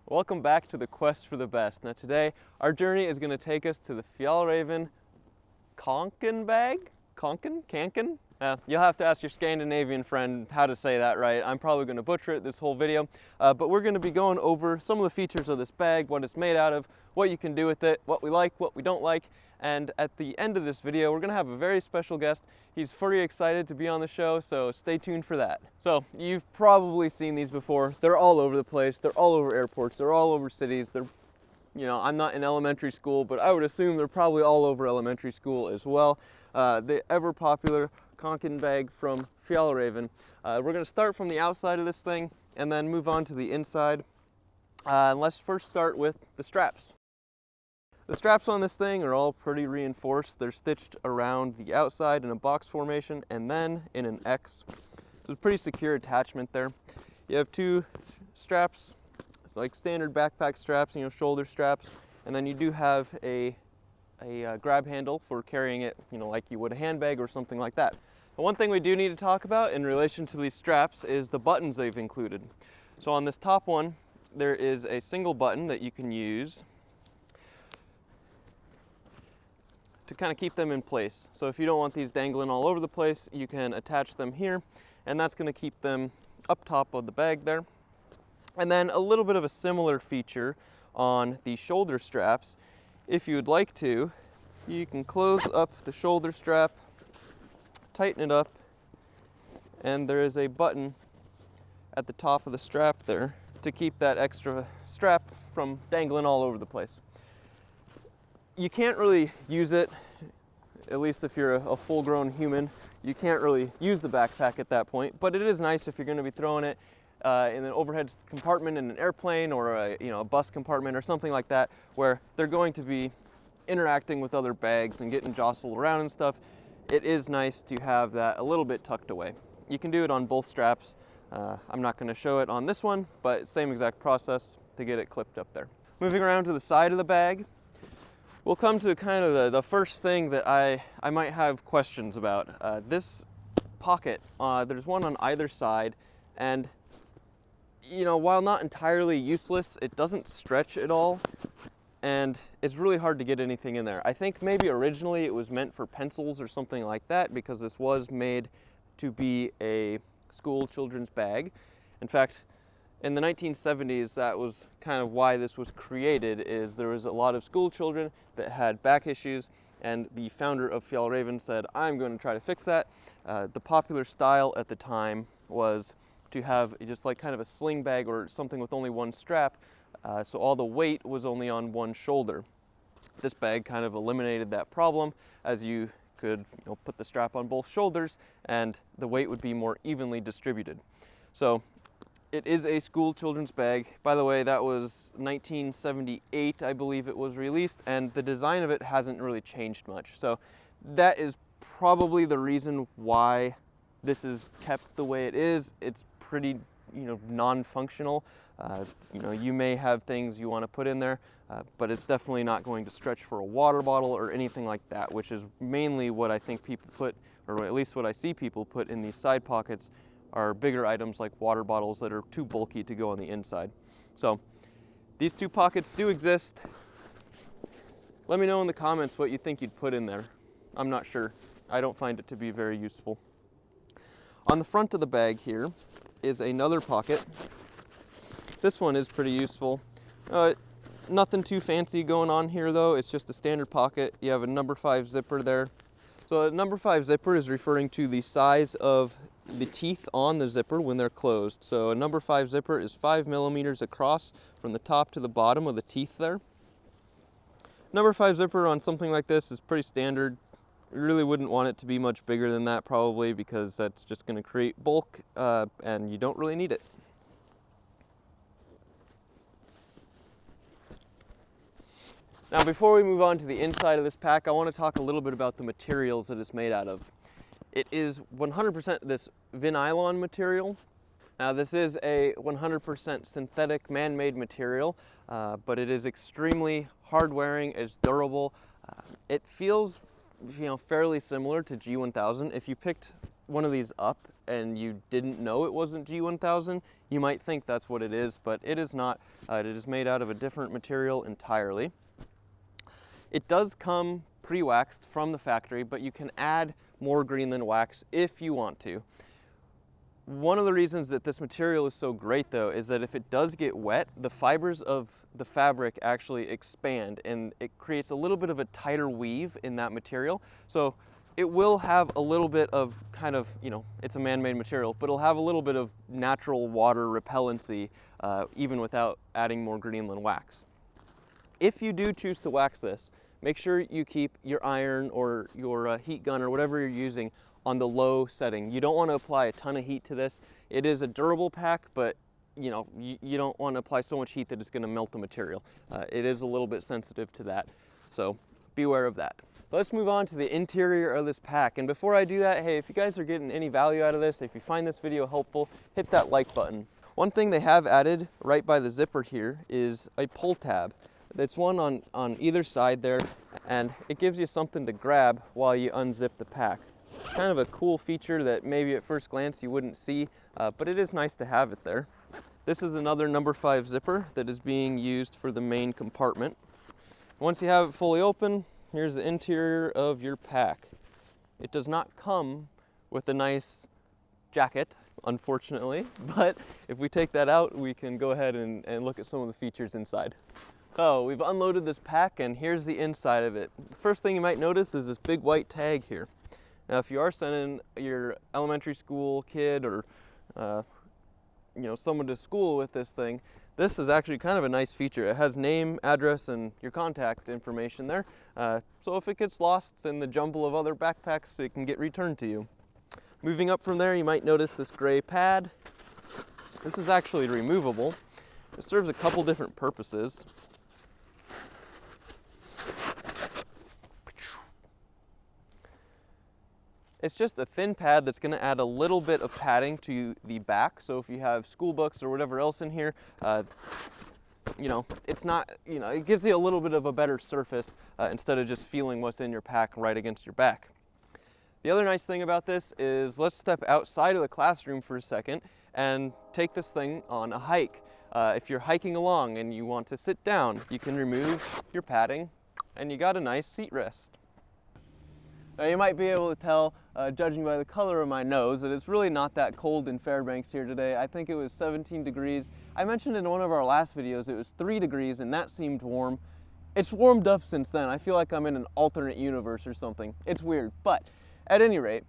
Welcome back to the quest for the best. Now today, our journey is going to take us to the Fjallraven KÅNKEN bag? KÅNKEN? You'll have to ask your Scandinavian friend how to say that right. I'm probably going to butcher it this whole video, but we're going to be going over some of the features of this bag, what it's made out of, what you can do with it, what we like, what we don't like, and at the end of this video, we're going to have a very special guest. He's pretty excited to be on the show, so stay tuned for that. So, you've probably seen these before. They're all over the place. They're all over airports. They're all over cities. They're, I'm not in elementary school, but I would assume they're probably all over elementary school as well. The ever popular KÅNKEN bag from Fjallraven. We're going to start from the outside of this thing and then move on to the inside. And let's first start with the straps. The straps on this thing are all pretty reinforced. They're stitched around the outside in a box formation and then in an X. There's a pretty secure attachment there. You have two straps, like standard backpack straps, shoulder straps, and then you do have a grab handle for carrying it, like you would a handbag or something like that. But one thing we do need to talk about in relation to these straps is the buttons they've included. So on this top one, there is a single button that you can use to kind of keep them in place. So if you don't want these dangling all over the place, you can attach them here, and that's going to keep them up top of the bag there. And then a little bit of a similar feature on the shoulder straps. If you would like to, you can close up the shoulder strap, tighten it up, and there is a button at the top of the strap there to keep that extra strap from dangling all over the place. You can't really use it, at least if you're a full-grown human, you can't really use the backpack at that point, but it is nice if you're going to be throwing it in an overhead compartment in an airplane or a bus compartment or something like that, where they're going to be interacting with other bags and getting jostled around and stuff. It is nice to have that a little bit tucked away. You can do it on both straps. I'm not going to show it on this one, but same exact process to get it clipped up there. Moving around to the side of the bag, we'll come to kind of the first thing that I might have questions about. This pocket, there's one on either side, and while not entirely useless, it doesn't stretch at all, and it's really hard to get anything in there. I think maybe originally it was meant for pencils or something like that, because this was made to be a school children's bag. In fact, in the 1970s, that was kind of why this was created, is there was a lot of school children that had back issues, and the founder of Fjallraven said, I'm going to try to fix that. The popular style at the time was to have just like kind of a sling bag or something with only one strap, so all the weight was only on one shoulder. This bag kind of eliminated that problem, as you could put the strap on both shoulders and the weight would be more evenly distributed. So it is a school children's bag. By the way, that was 1978, I believe it was released, and the design of it hasn't really changed much. So that is probably the reason why this is kept the way it is. It's pretty, non-functional. You may have things you want to put in there, but it's definitely not going to stretch for a water bottle or anything like that, which is mainly what I think people put, or at least what I see people put in these side pockets, are bigger items like water bottles that are too bulky to go on the inside. So these two pockets do exist. Let me know in the comments what you think you'd put in there. I'm not sure. I don't find it to be very useful. On the front of the bag here is another pocket. This one is pretty useful. Nothing too fancy going on here though. It's just a standard pocket. You have a number 5 zipper there. So a number 5 zipper is referring to the size of the teeth on the zipper when they're closed. So a number 5 zipper is 5 millimeters across from the top to the bottom of the teeth there. Number 5 zipper on something like this is pretty standard. You really wouldn't want it to be much bigger than that probably, because that's just going to create bulk and you don't really need it. Now before we move on to the inside of this pack, I want to talk a little bit about the materials that it's made out of. It is 100% this vinylon material. Now this is a 100% synthetic man-made material, but it is extremely hard-wearing, it's durable. It feels fairly similar to G1000. If you picked one of these up and you didn't know it wasn't G1000, you might think that's what it is, but it is not. It is made out of a different material entirely. It does come pre-waxed from the factory, but you can add more Greenland wax if you want to. One of the reasons that this material is so great though is that if it does get wet, the fibers of the fabric actually expand and it creates a little bit of a tighter weave in that material. So it will have a little bit of kind of, you know, it's a man-made material, but it'll have a little bit of natural water repellency even without adding more Greenland wax. If you do choose to wax this, make sure you keep your iron or your heat gun or whatever you're using on the low setting. You don't want to apply a ton of heat to this. It is a durable pack, but you know, you don't want to apply so much heat that it's going to melt the material. It is a little bit sensitive to that, so beware of that. But let's move on to the interior of this pack. And before I do that, hey, if you guys are getting any value out of this, if you find this video helpful, hit that like button. One thing they have added right by the zipper here is a pull tab. It's one on either side there, and it gives you something to grab while you unzip the pack. Kind of a cool feature that maybe at first glance you wouldn't see, but it is nice to have it there. This is another number 5 zipper that is being used for the main compartment. Once you have it fully open, here's the interior of your pack. It does not come with a nice jacket, unfortunately, but if we take that out, we can go ahead and look at some of the features inside. So we've unloaded this pack and here's the inside of it. The first thing you might notice is this big white tag here. Now, if you are sending your elementary school kid or you know, someone to school with this thing, this is actually kind of a nice feature. It has name, address, and your contact information there. So if it gets lost in the jumble of other backpacks, it can get returned to you. Moving up from there, you might notice this gray pad. This is actually removable. It serves a couple different purposes. It's just a thin pad that's going to add a little bit of padding to the back. So if you have school books or whatever else in here, you know, it's not, you know, it gives you a little bit of a better surface instead of just feeling what's in your pack right against your back. The other nice thing about this is let's step outside of the classroom for a second and take this thing on a hike. If you're hiking along and you want to sit down, you can remove your padding and you got a nice seat rest. Now you might be able to tell, judging by the color of my nose, that it's really not that cold in Fairbanks here today. I think it was 17 degrees. I mentioned in one of our last videos it was 3 degrees and that seemed warm. It's warmed up since then. I feel like I'm in an alternate universe or something. It's weird, but at any rate,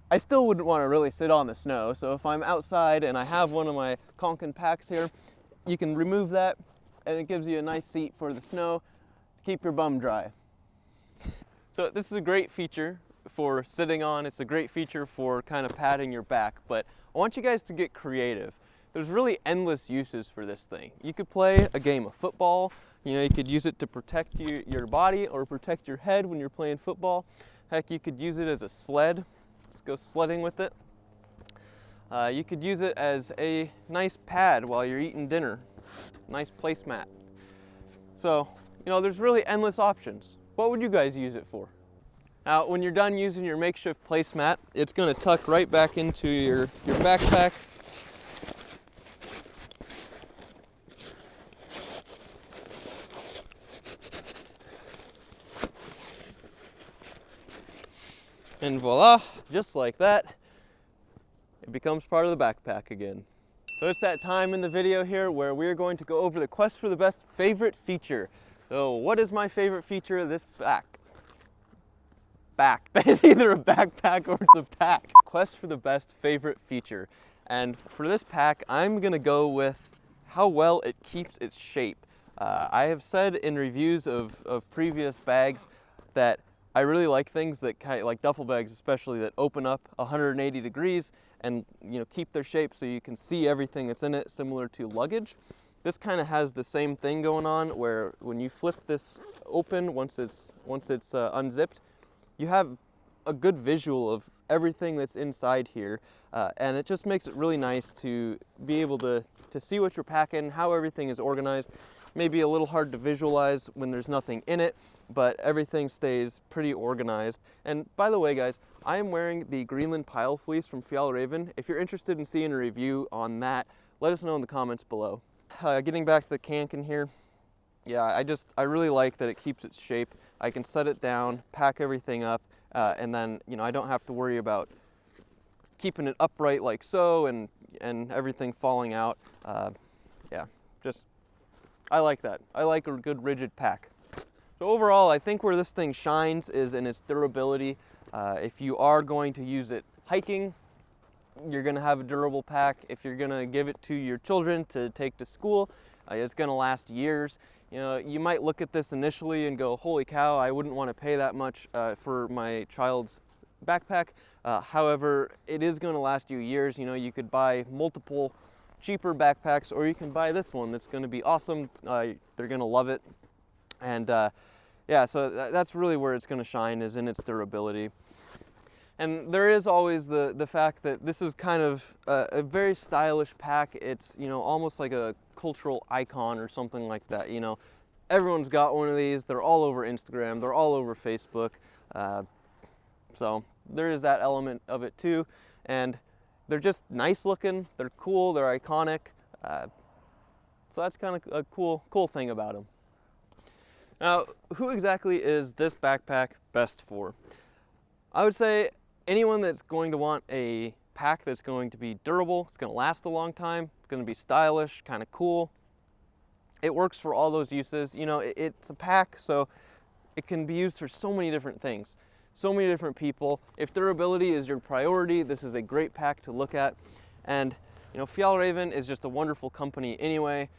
I still wouldn't want to really sit on the snow. So if I'm outside and I have one of my KÅNKEN packs here, you can remove that and it gives you a nice seat for the snow to keep your bum dry. So this is a great feature for sitting on. It's a great feature for kind of padding your back, but I want you guys to get creative. There's really endless uses for this thing. You could play a game of football. You know, you could use it to protect your body or protect your head when you're playing football. Heck, you could use it as a sled. Just go sledding with it. You could use it as a nice pad while you're eating dinner. Nice placemat. So, you know, there's really endless options. What would you guys use it for? Now, when you're done using your makeshift placemat, it's going to tuck right back into your backpack. And voila, just like that, it becomes part of the backpack again. So it's that time in the video here where we're going to go over the quest for the best favorite feature. So what is my favorite feature of this pack? It's either a backpack or it's a pack. Quest for the best favorite feature. And for this pack, I'm gonna go with how well it keeps its shape. I have said in reviews of previous bags that I really like things that kind of, like duffel bags especially, that open up 180 degrees and, you know, keep their shape so you can see everything that's in it, similar to luggage. This kind of has the same thing going on, where when you flip this open, once it's unzipped, you have a good visual of everything that's inside here, and it just makes it really nice to be able to see what you're packing, how everything is organized. Maybe a little hard to visualize when there's nothing in it, but everything stays pretty organized. And by the way, guys, I am wearing the Greenland pile fleece from Fjallraven. If you're interested in seeing a review on that, let us know in the comments below. Getting back to the KÅNKEN here, yeah, I really like that it keeps its shape. I can set it down, pack everything up, and then, you know, I don't have to worry about keeping it upright like so and everything falling out. Yeah, just, I like that. I like a good rigid pack. So overall, I think where this thing shines is in its durability. If you are going to use it hiking, you're going to have a durable pack. If you're going to give it to your children to take to school, it's going to last years. You know, you might look at this initially and go, holy cow, I wouldn't want to pay that much for my child's backpack. However, it is going to last you years. You know, you could buy multiple cheaper backpacks, or you can buy this one that's going to be awesome. They're going to love it. And yeah, so that's really where it's going to shine, is in its durability. And there is always the fact that this is kind of a very stylish pack. It's, you know, almost like a cultural icon or something like that. You know, everyone's got one of these. They're all over Instagram. They're all over Facebook. So there is that element of it too. And they're just nice looking. They're cool. They're iconic. So that's kind of a cool thing about them. Now, who exactly is this backpack best for? I would say anyone that's going to want a pack that's going to be durable, it's going to last a long time, it's going to be stylish, kind of cool. It works for all those uses. You know, it's a pack, so it can be used for so many different things, so many different people. If durability is your priority, this is a great pack to look at. And, you know, Fjallraven is just a wonderful company anyway,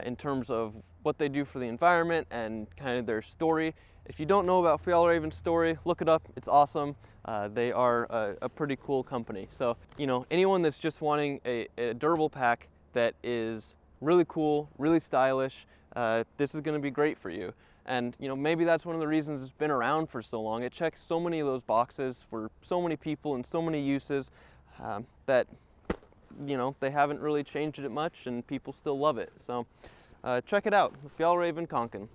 in terms of what they do for the environment and kind of their story. If you don't know about Fjallraven's story, look it up. It's awesome. They are a pretty cool company. So, you know, anyone that's just wanting a durable pack that is really cool, really stylish, this is going to be great for you. And, you know, maybe that's one of the reasons it's been around for so long. It checks so many of those boxes for so many people and so many uses that, you know, they haven't really changed it much and people still love it. So check it out, the Fjallraven KÅNKEN.